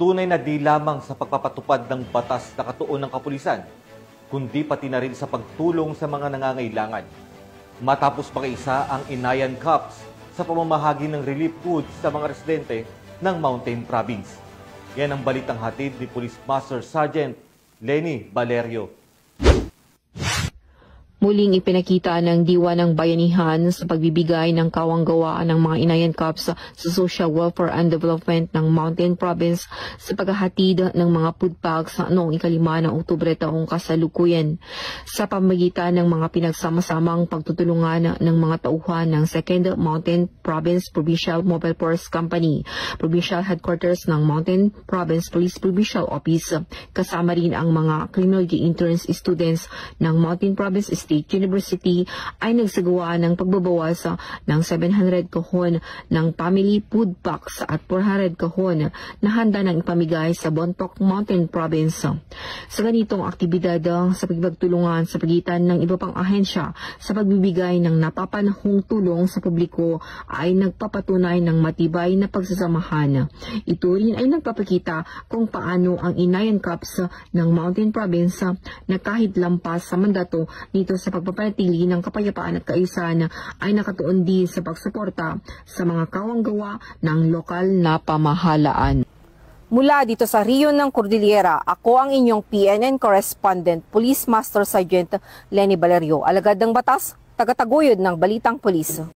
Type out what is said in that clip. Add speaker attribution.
Speaker 1: tunay na di lamang sa pagpapatupad ng batas na katuon ng kapulisan, kundi pati na rin sa pagtulong sa mga nangangailangan. Matapos makaisa ang Inayan Cups sa pamamahagi ng relief goods sa mga residente ng Mountain Province. Yan ang balitang hatid ni Police Master Sergeant Lenny Valerio.
Speaker 2: Muling ipinakita ng Diwa ng Bayanihan sa pagbibigay ng kawang-gawaan ng mga Inayan Cups sa Social Welfare and Development ng Mountain Province sa paghahatid ng mga food packs noong 5 ng Oktubre taong kasalukuyan. Sa pamamagitan ng mga pinagsama-samang pagtutulungan ng mga tauhan ng 2nd Mountain Province Provincial Mobile Force Company, Provincial Headquarters ng Mountain Province Police Provincial Office, kasama rin ang mga criminology interns students ng Mountain Province State University ay nagsagawa ng pagbabawas ng 700 kahon ng family food packs at 400 kahon na handa ng ipamigay sa Bontoc Mountain Province. Sa ganitong aktibidad sa pagtulungan sa pagitan ng iba pang ahensya sa pagbibigay ng napapanahong tulong sa publiko ay nagpapatunay ng matibay na pagsasamahan. Ito rin ay nagpapakita kung paano ang Inayan Cups ng Mountain Province na kahit lampas sa mandato nito sa pagpapanatili ng kapayapaan at kaayusan ay nakatuon din sa pagsuporta sa mga kawanggawa ng lokal na pamahalaan.
Speaker 3: Mula dito sa Riyon ng Cordillera, ako ang inyong PNN correspondent, Police Master Sergeant Lenny Valerio, alagad ng batas, tagataguyod ng Balitang Pulis.